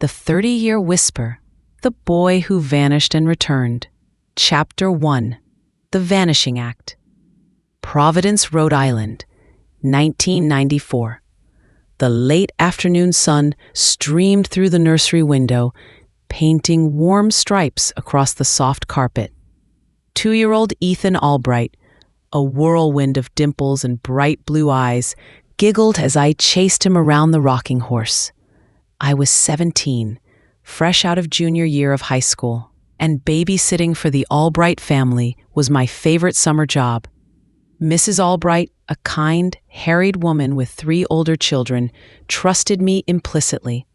The 30-Year Whisper, The Boy Who Vanished and Returned. Chapter 1, The Vanishing Act. Providence, Rhode Island, 1994. The late afternoon sun streamed through the nursery window, painting warm stripes across the soft carpet. 2-year-old Ethan Albright, a whirlwind of dimples and bright blue eyes, giggled as I chased him around the rocking horse. I was 17, fresh out of junior year of high school, and babysitting for the Albright family was my favorite summer job. Mrs. Albright, a kind, harried woman with 3 older children, trusted me implicitly.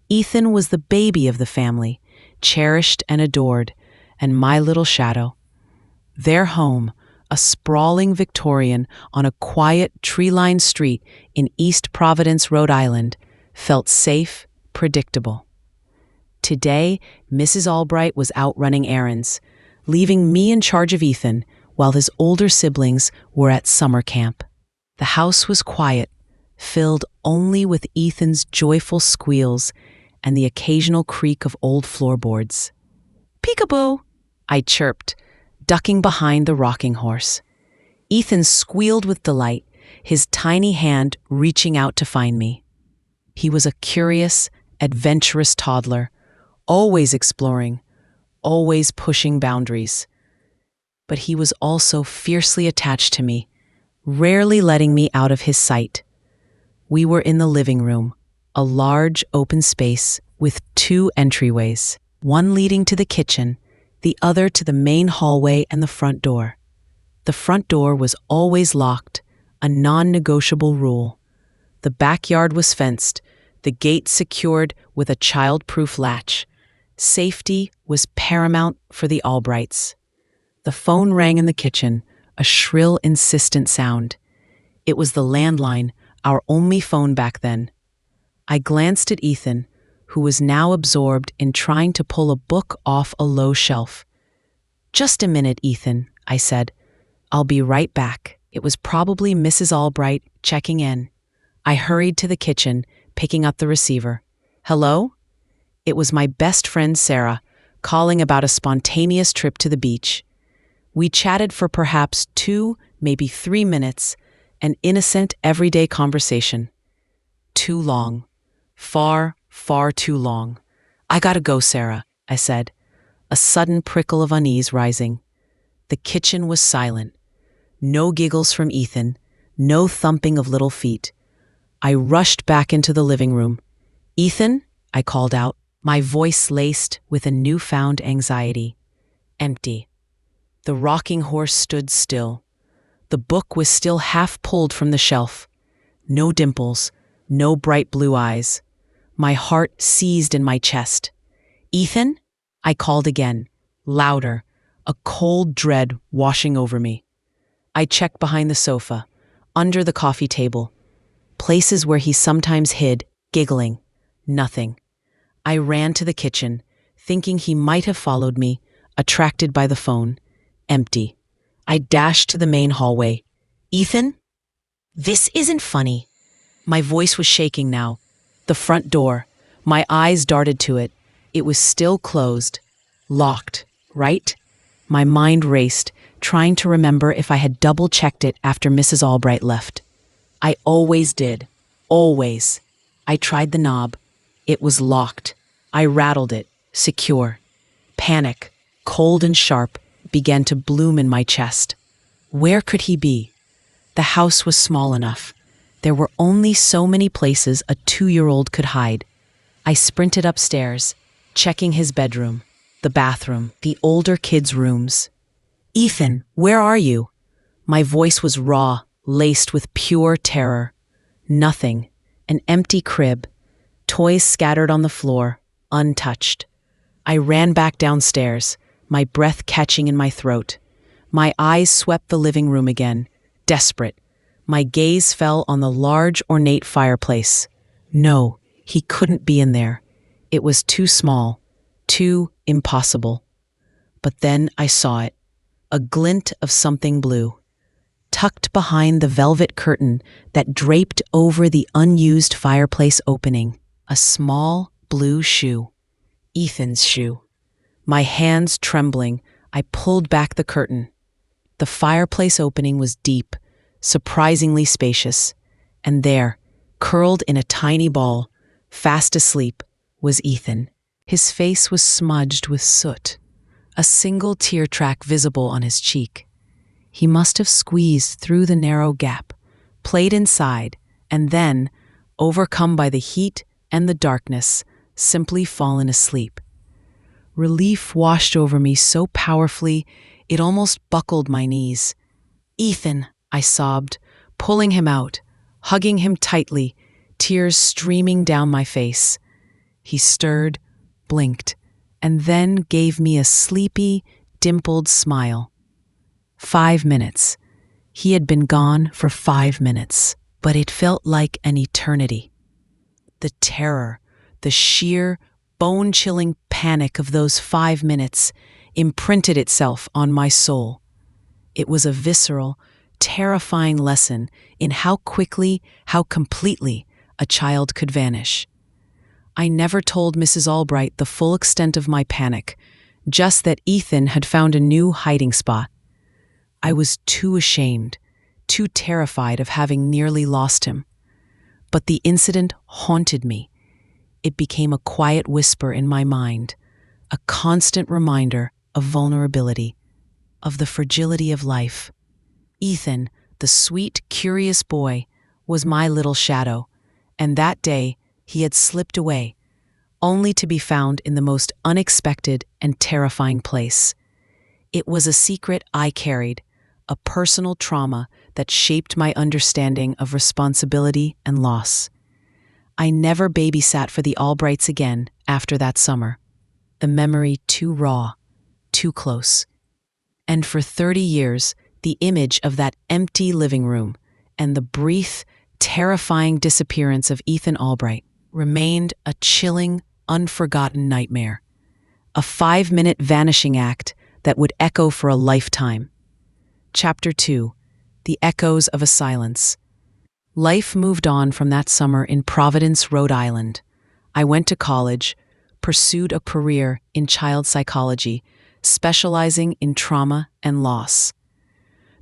Ethan was the baby of the family, cherished and adored, and my little shadow. Their home, a sprawling Victorian on a quiet, tree-lined street in East Providence, Rhode Island, felt safe, predictable. Today, Mrs. Albright was out running errands, leaving me in charge of Ethan while his older siblings were at summer camp. The house was quiet, filled only with Ethan's joyful squeals and the occasional creak of old floorboards. "Peekaboo," I chirped, ducking behind the rocking horse. Ethan squealed with delight, his tiny hand reaching out to find me. He was a curious, adventurous toddler, always exploring, always pushing boundaries. But he was also fiercely attached to me, rarely letting me out of his sight. We were in the living room, a large open space with 2 entryways, one leading to the kitchen, the other to the main hallway and the front door. The front door was always locked, a non-negotiable rule. The backyard was fenced, the gate secured with a child-proof latch. Safety was paramount for the Albrights. The phone rang in the kitchen, a shrill, insistent sound. It was the landline, our only phone back then. I glanced at Ethan, who was now absorbed in trying to pull a book off a low shelf. "Just a minute, Ethan," I said. "I'll be right back." It was probably Mrs. Albright checking in. I hurried to the kitchen, picking up the receiver. "Hello?" It was my best friend Sarah, calling about a spontaneous trip to the beach. We chatted for perhaps 2, maybe 3 minutes, an innocent, everyday conversation. Too long. Far, far too long. "I gotta go, Sarah," I said, a sudden prickle of unease rising. The kitchen was silent. No giggles from Ethan, no thumping of little feet. I rushed back into the living room. "Ethan?" I called out, my voice laced with a newfound anxiety. Empty. The rocking horse stood still. The book was still half pulled from the shelf. No dimples, no bright blue eyes. My heart seized in my chest. "Ethan?" I called again, louder, a cold dread washing over me. I checked behind the sofa, under the coffee table, places where he sometimes hid, giggling. Nothing. I ran to the kitchen, thinking he might have followed me, attracted by the phone. Empty. I dashed to the main hallway. "Ethan?" "This isn't funny." My voice was shaking now. The front door. My eyes darted to it. It was still closed. Locked, right? My mind raced, trying to remember if I had double-checked it after Mrs. Albright left. I always did. Always. I tried the knob. It was locked. I rattled it, secure. Panic, cold and sharp, began to bloom in my chest. Where could he be? The house was small enough. There were only so many places a 2-year-old could hide. I sprinted upstairs, checking his bedroom, the bathroom, the older kids' rooms. "Ethan, where are you?" My voice was raw, laced with pure terror. Nothing. An empty crib. Toys scattered on the floor, untouched. I ran back downstairs, my breath catching in my throat. My eyes swept the living room again, desperate. My gaze fell on the large, ornate fireplace. No, he couldn't be in there. It was too small, too impossible. But then I saw it, a glint of something blue. Tucked behind the velvet curtain that draped over the unused fireplace opening, a small, blue shoe. Ethan's shoe. My hands trembling, I pulled back the curtain. The fireplace opening was deep, surprisingly spacious, and there, curled in a tiny ball, fast asleep, was Ethan. His face was smudged with soot, a single tear track visible on his cheek. He must have squeezed through the narrow gap, played inside, and then, overcome by the heat and the darkness, simply fallen asleep. Relief washed over me so powerfully it almost buckled my knees. "Ethan," I sobbed, pulling him out, hugging him tightly, tears streaming down my face. He stirred, blinked, and then gave me a sleepy, dimpled smile. 5 minutes. He had been gone for 5 minutes, but it felt like an eternity. The terror, the sheer, bone-chilling panic of those 5 minutes imprinted itself on my soul. It was a visceral, terrifying lesson in how quickly, how completely a child could vanish. I never told Mrs. Albright the full extent of my panic, just that Ethan had found a new hiding spot. I was too ashamed, too terrified of having nearly lost him. But the incident haunted me. It became a quiet whisper in my mind, a constant reminder of vulnerability, of the fragility of life. Ethan, the sweet, curious boy, was my little shadow, and that day he had slipped away, only to be found in the most unexpected and terrifying place. It was a secret I carried, a personal trauma that shaped my understanding of responsibility and loss. I never babysat for the Albrights again after that summer. The memory too raw, too close. And for 30 years, the image of that empty living room and the brief, terrifying disappearance of Ethan Albright remained a chilling, unforgotten nightmare. A 5-minute vanishing act that would echo for a lifetime. Chapter 2. The Echoes of a Silence. Life moved on from that summer in Providence, Rhode Island. I went to college, pursued a career in child psychology, specializing in trauma and loss.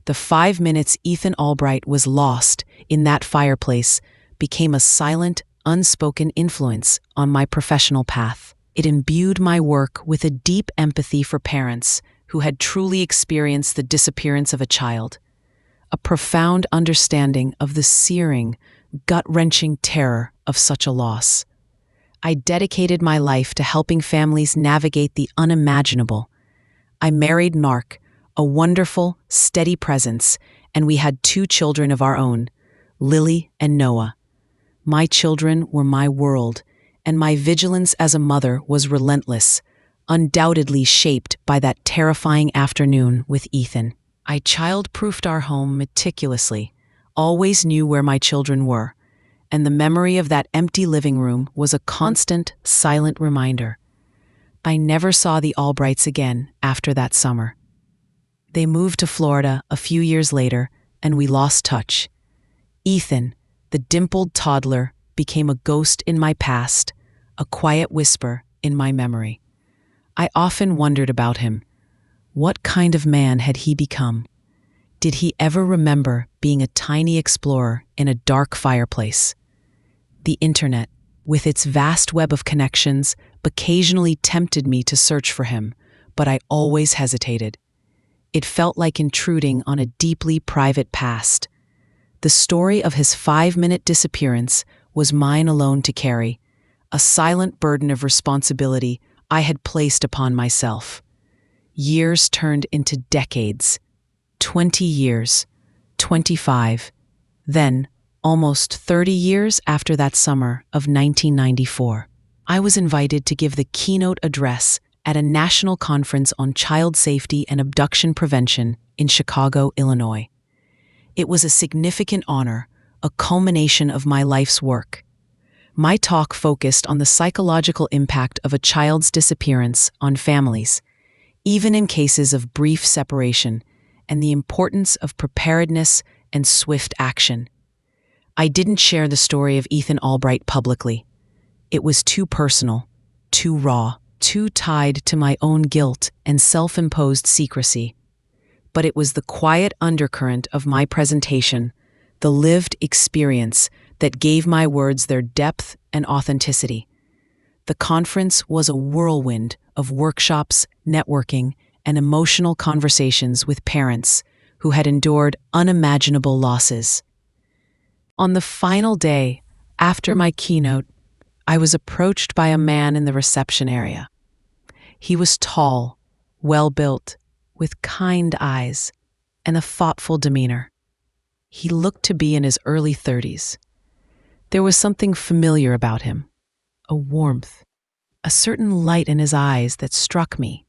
The 5 minutes Ethan Albright was lost in that fireplace became a silent, unspoken influence on my professional path. It imbued my work with a deep empathy for parents who had truly experienced the disappearance of a child, a profound understanding of the searing, gut-wrenching terror of such a loss. I dedicated my life to helping families navigate the unimaginable. I married Mark, a wonderful, steady presence, and we had 2 children of our own, Lily and Noah. My children were my world, and my vigilance as a mother was relentless, undoubtedly shaped by that terrifying afternoon with Ethan. I child-proofed our home meticulously, always knew where my children were, and the memory of that empty living room was a constant, silent reminder. I never saw the Albrights again after that summer. They moved to Florida a few years later, and we lost touch. Ethan, the dimpled toddler, became a ghost in my past, a quiet whisper in my memory. I often wondered about him. What kind of man had he become? Did he ever remember being a tiny explorer in a dark fireplace? The internet, with its vast web of connections, occasionally tempted me to search for him, but I always hesitated. It felt like intruding on a deeply private past. The story of his 5-minute disappearance was mine alone to carry, a silent burden of responsibility I had placed upon myself. Years turned into decades. 20 years, 25, then, almost 30 years after that summer of 1994, I was invited to give the keynote address at a national conference on child safety and abduction prevention in Chicago, Illinois. It was a significant honor, a culmination of my life's work. My talk focused on the psychological impact of a child's disappearance on families, even in cases of brief separation, and the importance of preparedness and swift action. I didn't share the story of Ethan Albright publicly. It was too personal, too raw, too tied to my own guilt and self-imposed secrecy. But it was the quiet undercurrent of my presentation, the lived experience, that gave my words their depth and authenticity. The conference was a whirlwind of workshops, networking, and emotional conversations with parents who had endured unimaginable losses. On the final day, after my keynote, I was approached by a man in the reception area. He was tall, well-built, with kind eyes and a thoughtful demeanor. He looked to be in his early 30s. There was something familiar about him, a warmth, a certain light in his eyes that struck me.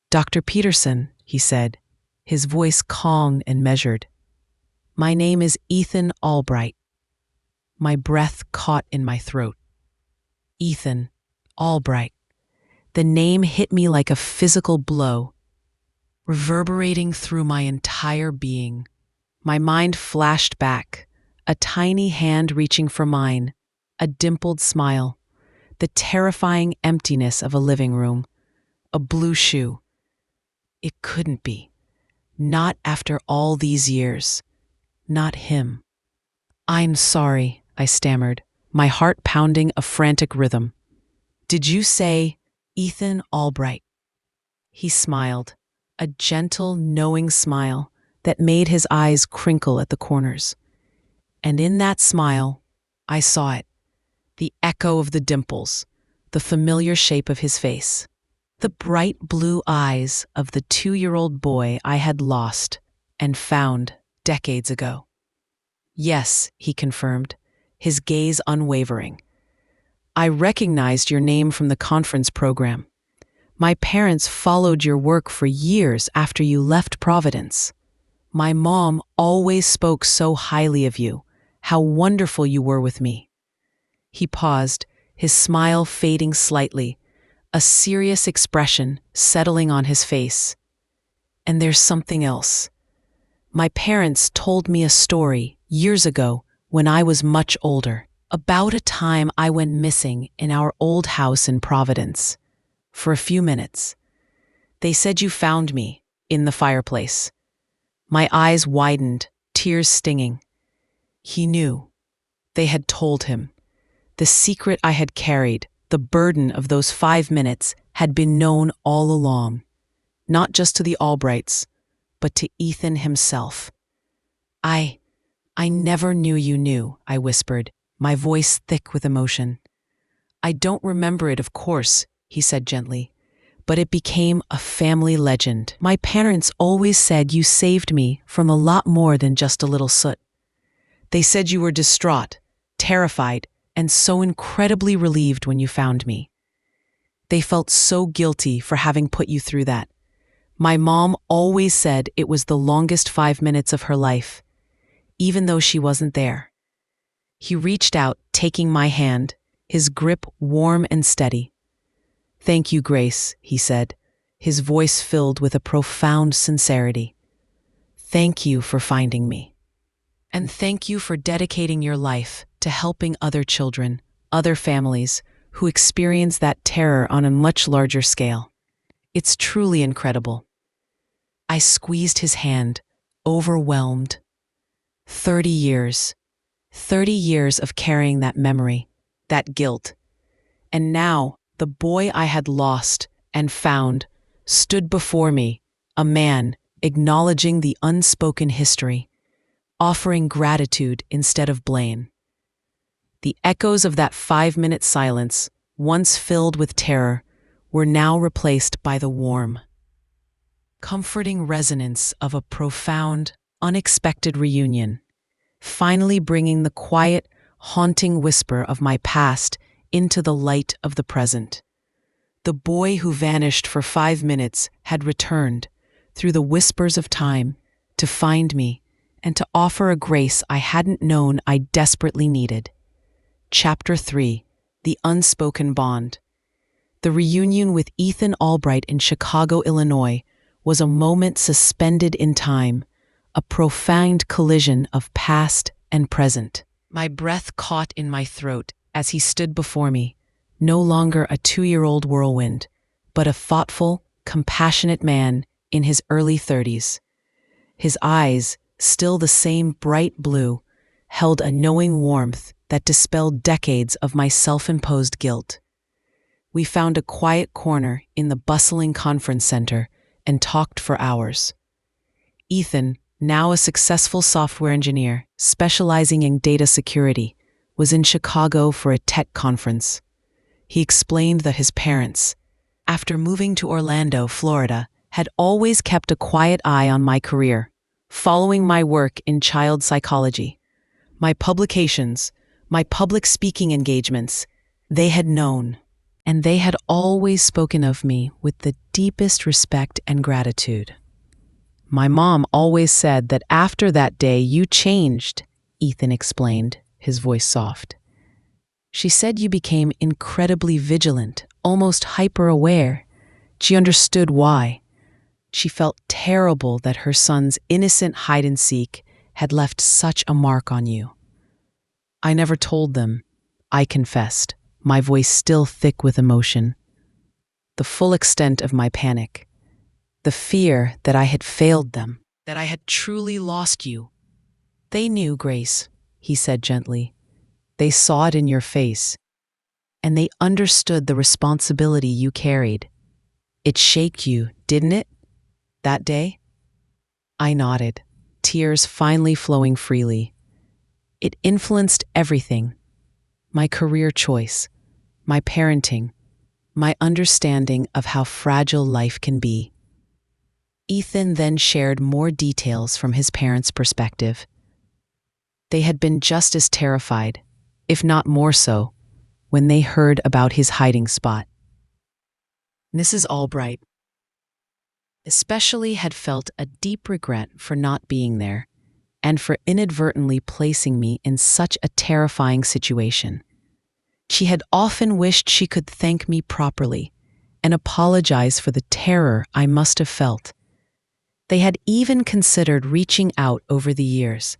"Dr. Peterson," he said, his voice calm and measured. "My name is Ethan Albright." My breath caught in my throat. Ethan Albright. The name hit me like a physical blow, reverberating through my entire being. My mind flashed back, a tiny hand reaching for mine, a dimpled smile, the terrifying emptiness of a living room, a blue shoe. It couldn't be. Not after all these years. Not him. "I'm sorry," I stammered, my heart pounding a frantic rhythm. "Did you say Ethan Albright?" He smiled, a gentle, knowing smile that made his eyes crinkle at the corners. And in that smile, I saw it, the echo of the dimples, the familiar shape of his face, the bright blue eyes of the 2-year-old boy I had lost and found decades ago. "Yes," he confirmed, his gaze unwavering. "I recognized your name from the conference program. My parents followed your work for years after you left Providence. My mom always spoke so highly of you, how wonderful you were with me." He paused, his smile fading slightly, a serious expression settling on his face. "And there's something else. My parents told me a story years ago when I was much older, about a time I went missing in our old house in Providence. For a few minutes. They said you found me in the fireplace." My eyes widened, tears stinging. He knew. They had told him. The secret I had carried, the burden of those 5 minutes, had been known all along. Not just to the Albrights, but to Ethan himself. I never knew you knew," I whispered, my voice thick with emotion. "I don't remember it, of course," he said gently, "but it became a family legend. My parents always said you saved me from a lot more than just a little soot. They said you were distraught, terrified, and so incredibly relieved when you found me. They felt so guilty for having put you through that. My mom always said it was the longest 5 minutes of her life, even though she wasn't there." He reached out, taking my hand, his grip warm and steady. "Thank you, Grace," he said, his voice filled with a profound sincerity. "Thank you for finding me. And thank you for dedicating your life to helping other children, other families, who experience that terror on a much larger scale. It's truly incredible." I squeezed his hand, overwhelmed. 30 years. 30 years of carrying that memory, that guilt. And now, the boy I had lost and found stood before me, a man acknowledging the unspoken history, offering gratitude instead of blame. The echoes of that 5-minute silence, once filled with terror, were now replaced by the warm, comforting resonance of a profound, unexpected reunion, finally bringing the quiet, haunting whisper of my past into the light of the present. The boy who vanished for 5 minutes had returned, through the whispers of time, to find me and to offer a grace I hadn't known I desperately needed. Chapter 3: The Unspoken Bond. The reunion with Ethan Albright in Chicago, Illinois, was a moment suspended in time, a profound collision of past and present. My breath caught in my throat, as he stood before me, no longer a 2-year-old whirlwind, but a thoughtful, compassionate man in his early 30s. His eyes, still the same bright blue, held a knowing warmth that dispelled decades of my self-imposed guilt. We found a quiet corner in the bustling conference center and talked for hours. Ethan, now a successful software engineer specializing in data security, was in Chicago for a tech conference. He explained that his parents, after moving to Orlando, Florida, had always kept a quiet eye on my career, following my work in child psychology. My publications, my public speaking engagements, they had known, and they had always spoken of me with the deepest respect and gratitude. My mom always said that after that day you changed, Ethan explained, his voice soft. She said you became incredibly vigilant, almost hyper-aware. She understood why. She felt terrible that her son's innocent hide-and-seek had left such a mark on you. I never told them, I confessed, my voice still thick with emotion. The full extent of my panic. The fear that I had failed them, that I had truly lost you. They knew, Grace, he said gently. They saw it in your face, and they understood the responsibility you carried. It shook you, didn't it, that day? I nodded, tears finally flowing freely. It influenced everything. My career choice, my parenting, my understanding of how fragile life can be. Ethan then shared more details from his parents' perspective. They had been just as terrified, if not more so, when they heard about his hiding spot. Mrs. Albright especially had felt a deep regret for not being there and for inadvertently placing me in such a terrifying situation. She had often wished she could thank me properly and apologize for the terror I must have felt. They had even considered reaching out over the years,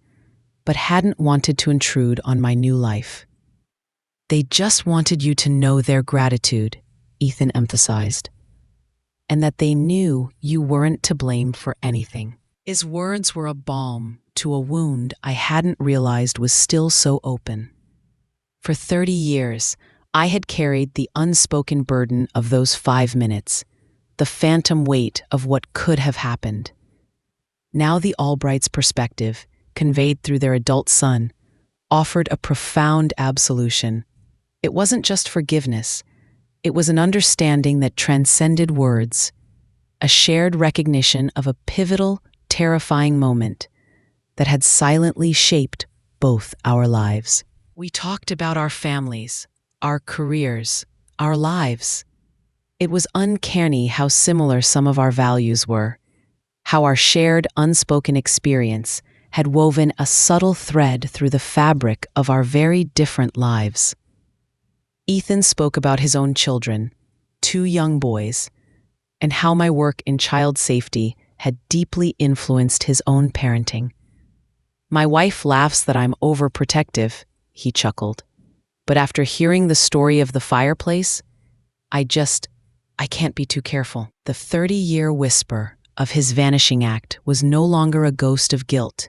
but hadn't wanted to intrude on my new life. They just wanted you to know their gratitude, Ethan emphasized, and that they knew you weren't to blame for anything. His words were a balm to a wound I hadn't realized was still so open. For 30 years, I had carried the unspoken burden of those 5 minutes, the phantom weight of what could have happened. Now the Albrights' perspective, conveyed through their adult son, offered a profound absolution. It wasn't just forgiveness. It was an understanding that transcended words, a shared recognition of a pivotal, terrifying moment that had silently shaped both our lives. We talked about our families, our careers, our lives. It was uncanny how similar some of our values were, how our shared unspoken experience had woven a subtle thread through the fabric of our very different lives. Ethan spoke about his own children, 2 young boys, and how my work in child safety had deeply influenced his own parenting. My wife laughs that I'm overprotective, he chuckled. But after hearing the story of the fireplace, I can't be too careful. The 30-year whisper of his vanishing act was no longer a ghost of guilt.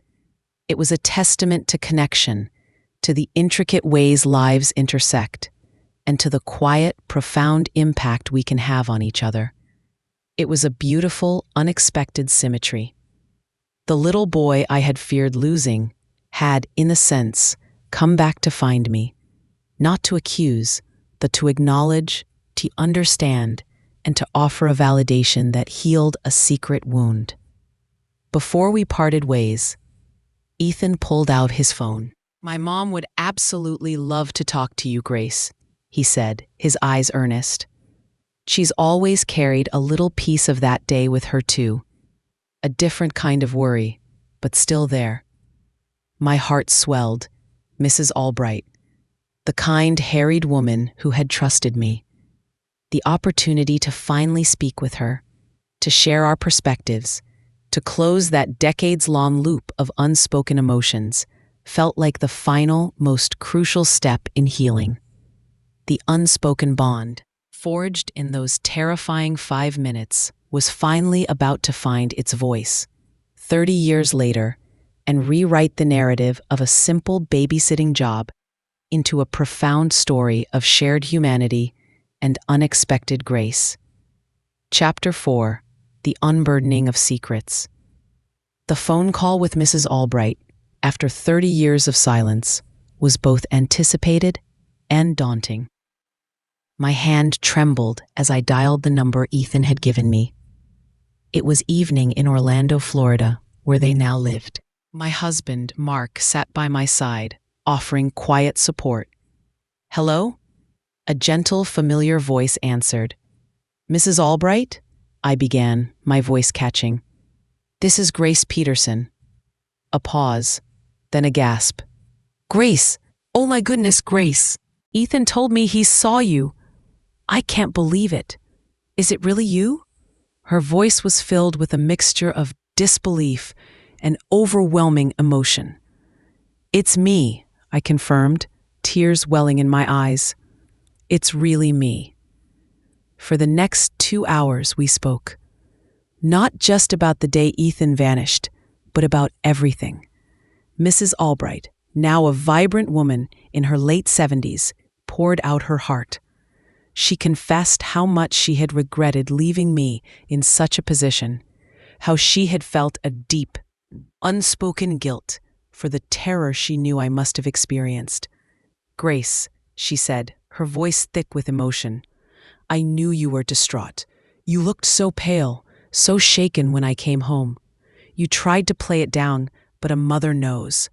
It was a testament to connection, to the intricate ways lives intersect, and to the quiet, profound impact we can have on each other. It was a beautiful, unexpected symmetry. The little boy I had feared losing had, in a sense, come back to find me, not to accuse, but to acknowledge, to understand, and to offer a validation that healed a secret wound. Before we parted ways, Ethan pulled out his phone. My mom would absolutely love to talk to you, Grace, he said, his eyes earnest. She's always carried a little piece of that day with her too. A different kind of worry, but still there. My heart swelled. Mrs. Albright, the kind, harried woman who had trusted me. The opportunity to finally speak with her, to share our perspectives, to close that decades-long loop of unspoken emotions, felt like the final, most crucial step in healing. the unspoken bond, forged in those terrifying 5 minutes, was finally about to find its voice, 30 years later, and rewrite the narrative of a simple babysitting job into a profound story of shared humanity and unexpected grace. Chapter 4: The Unburdening of Secrets. The phone call with Mrs. Albright, after 30 years of silence, was both anticipated and daunting. My hand trembled as I dialed the number Ethan had given me. It was evening in Orlando, Florida, where they now lived. My husband, Mark, sat by my side, offering quiet support. "Hello?" A gentle, familiar voice answered. "Mrs. Albright?" I began, my voice catching. "This is Grace Peterson." A pause, then a gasp. "Grace! Oh my goodness, Grace! Ethan told me he saw you. I can't believe it. Is it really you?" Her voice was filled with a mixture of disbelief and overwhelming emotion. "It's me," I confirmed, tears welling in my eyes. "It's really me." For the next 2 hours we spoke. Not just about the day Ethan vanished, but about everything. Mrs. Albright, now a vibrant woman in her late 70s, poured out her heart. She confessed how much she had regretted leaving me in such a position, how she had felt a deep, unspoken guilt for the terror she knew I must have experienced. "Grace," she said, her voice thick with emotion, "I knew you were distraught. You looked so pale, so shaken when I came home. You tried to play it down, but a mother knows.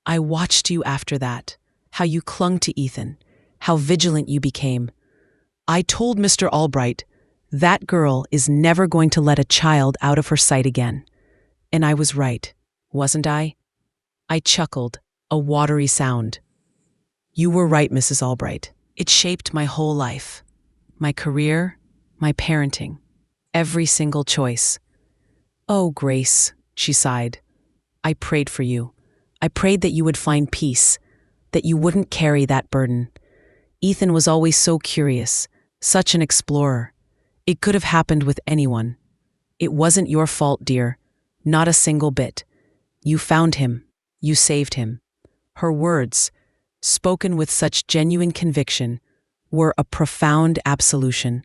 I watched you after that, how you clung to Ethan, how vigilant you became. I told Mr. Albright, that girl is never going to let a child out of her sight again. And I was right, wasn't I?" I chuckled, a watery sound. "You were right, Mrs. Albright. It shaped my whole life. My career, my parenting, every single choice." "Oh, Grace," she sighed. "I prayed for you. I prayed that you would find peace, that you wouldn't carry that burden. Ethan was always so curious, such an explorer. It could have happened with anyone. It wasn't your fault, dear, not a single bit. You found him. You saved him." Her words, spoken with such genuine conviction, were a profound absolution.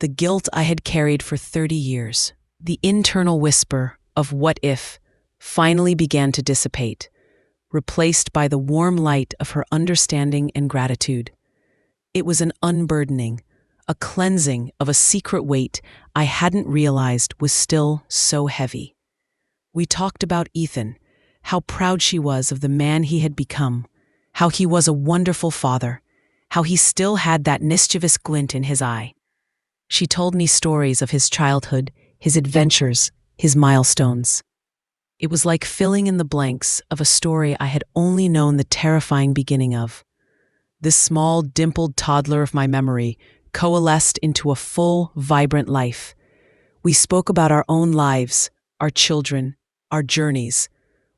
The guilt I had carried for 30 years, the internal whisper of what if, finally began to dissipate, replaced by the warm light of her understanding and gratitude. It was an unburdening, a cleansing of a secret weight I hadn't realized was still so heavy. We talked about Ethan, how proud she was of the man he had become, how he was a wonderful father, how he still had that mischievous glint in his eye. She told me stories of his childhood, his adventures, his milestones. It was like filling in the blanks of a story I had only known the terrifying beginning of. This small, dimpled toddler of my memory coalesced into a full, vibrant life. We spoke about our own lives, our children, our journeys.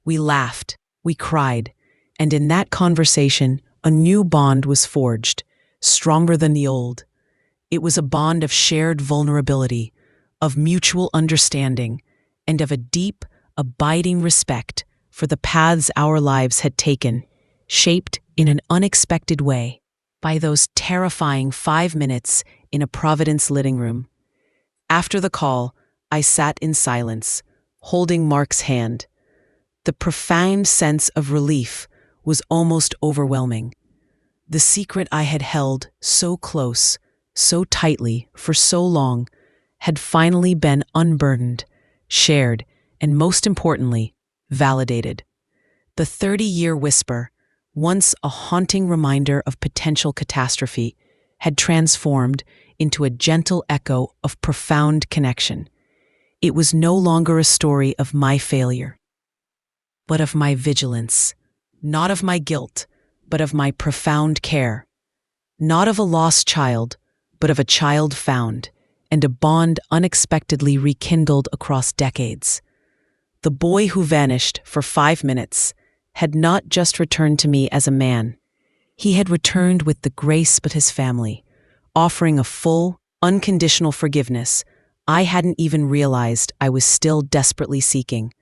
We laughed, we cried, and in that conversation, a new bond was forged, stronger than the old. It was a bond of shared vulnerability, of mutual understanding, and of a deep, abiding respect for the paths our lives had taken, shaped in an unexpected way by those terrifying 5 minutes in a Providence living room. After the call, I sat in silence, holding Mark's hand. The profound sense of relief was almost overwhelming. The secret I had held so close, so tightly, for so long, had finally been unburdened, shared, and most importantly, validated. The 30-year whisper, once a haunting reminder of potential catastrophe, had transformed into a gentle echo of profound connection. It was no longer a story of my failure, but of my vigilance, not of my guilt, but of my profound care, not of a lost child, but of a child found, and a bond unexpectedly rekindled across decades. The boy who vanished for 5 minutes had not just returned to me as a man. He had returned with the Grace but his family, offering a full, unconditional forgiveness I hadn't even realized I was still desperately seeking.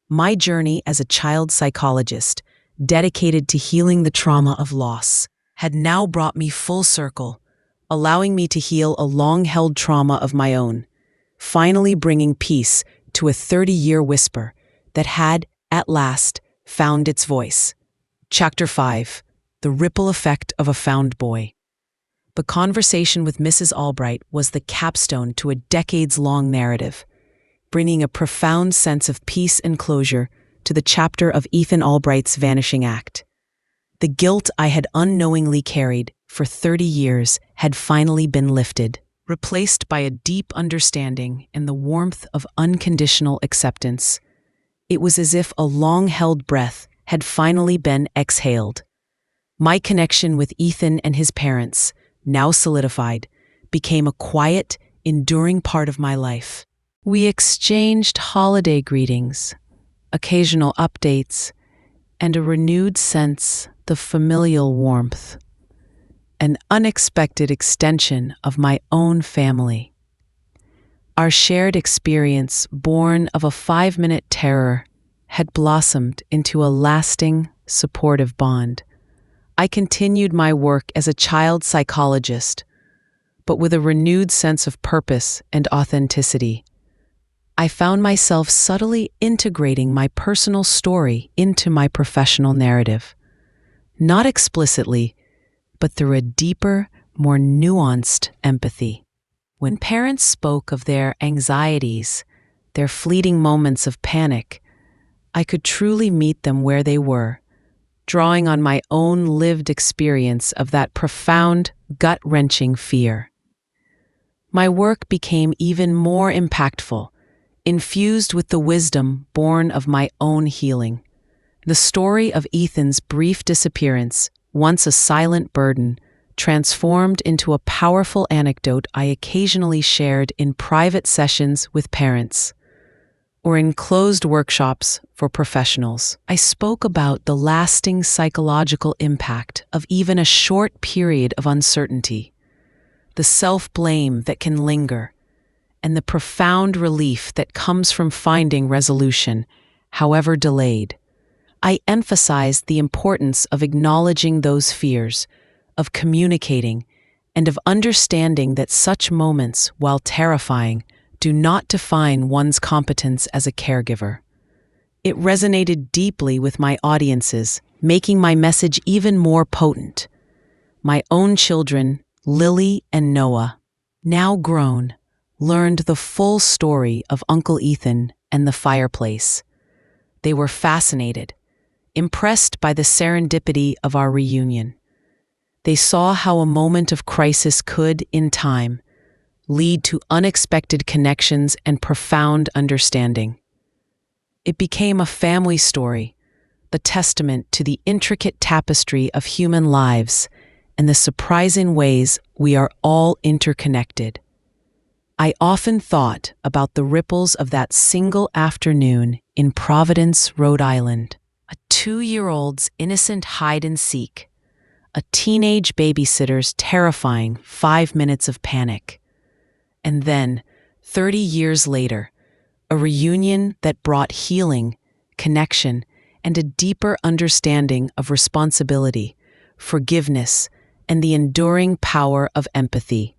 My journey as a child psychologist, dedicated to healing the trauma of loss, had now brought me full circle, allowing me to heal a long-held trauma of my own, finally bringing peace to a 30-year whisper that had, at last, found its voice. Chapter 5. The Ripple Effect of a Found Boy. The conversation with Mrs. Albright was the capstone to a decades-long narrative, bringing a profound sense of peace and closure to the chapter of Ethan Albright's vanishing act. The guilt I had unknowingly carried for 30 years had finally been lifted, replaced by a deep understanding and the warmth of unconditional acceptance. It was as if a long-held breath had finally been exhaled. My connection with Ethan and his parents, now solidified, became a quiet, enduring part of my life. We exchanged holiday greetings, occasional updates, and a renewed sense of familial warmth, an unexpected extension of my own family. Our shared experience, born of a 5-minute terror, had blossomed into a lasting, supportive bond. I continued my work as a child psychologist, but with a renewed sense of purpose and authenticity. I found myself subtly integrating my personal story into my professional narrative. Not explicitly, but through a deeper, more nuanced empathy. When parents spoke of their anxieties, their fleeting moments of panic, I could truly meet them where they were, drawing on my own lived experience of that profound, gut-wrenching fear. My work became even more impactful, infused with the wisdom born of my own healing. The story of Ethan's brief disappearance, once a silent burden, transformed into a powerful anecdote I occasionally shared in private sessions with parents, or in closed workshops for professionals. I spoke about the lasting psychological impact of even a short period of uncertainty, the self-blame that can linger, and the profound relief that comes from finding resolution, however delayed. I emphasized the importance of acknowledging those fears, of communicating, and of understanding that such moments, while terrifying, do not define one's competence as a caregiver. It resonated deeply with my audiences, making my message even more potent. My own children, Lily and Noah, now grown, learned the full story of Uncle Ethan and the fireplace. They were fascinated, impressed by the serendipity of our reunion. They saw how a moment of crisis could, in time, lead to unexpected connections and profound understanding. It became a family story, a testament to the intricate tapestry of human lives and the surprising ways we are all interconnected. I often thought about the ripples of that single afternoon in Providence, Rhode Island. A 2-year-old's innocent hide-and-seek, a teenage babysitter's terrifying 5 minutes of panic, and then, 30 years later, a reunion that brought healing, connection, and a deeper understanding of responsibility, forgiveness, and the enduring power of empathy.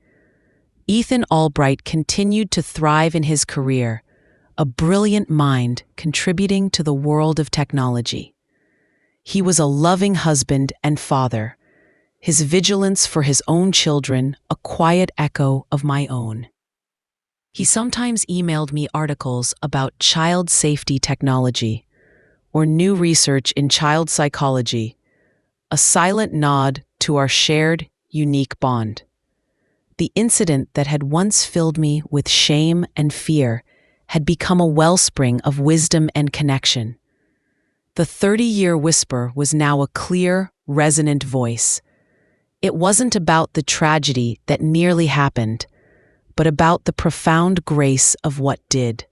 Ethan Albright continued to thrive in his career, a brilliant mind contributing to the world of technology. He was a loving husband and father, his vigilance for his own children a quiet echo of my own. He sometimes emailed me articles about child safety technology or new research in child psychology, a silent nod to our shared, unique bond. The incident that had once filled me with shame and fear had become a wellspring of wisdom and connection. The 30-year whisper was now a clear, resonant voice. It wasn't about the tragedy that nearly happened, but about the profound grace of what did.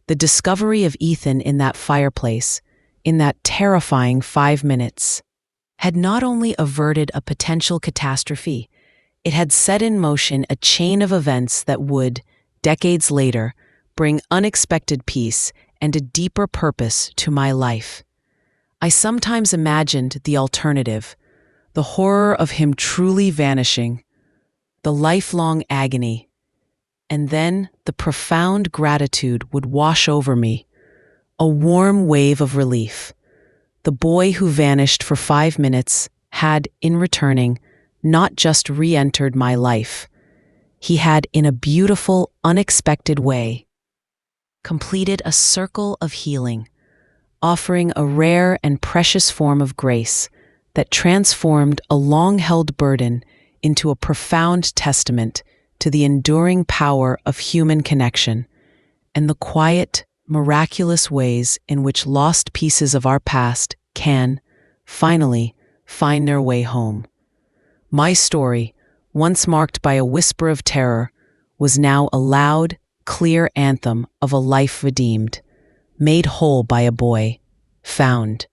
The discovery of Ethan in that fireplace, in that terrifying 5 minutes, had not only averted a potential catastrophe, it had set in motion a chain of events that would, decades later, bring unexpected peace and a deeper purpose to my life. I sometimes imagined the alternative, the horror of him truly vanishing, the lifelong agony, and then the profound gratitude would wash over me, a warm wave of relief. The boy who vanished for 5 minutes had, in returning, not just re-entered my life. He had, in a beautiful, unexpected way, completed a circle of healing, offering a rare and precious form of grace that transformed a long-held burden into a profound testament to the enduring power of human connection and the quiet, miraculous ways in which lost pieces of our past can, finally, find their way home. My story, once marked by a whisper of terror, was now a loud, clear anthem of a life redeemed, made whole by a boy, found.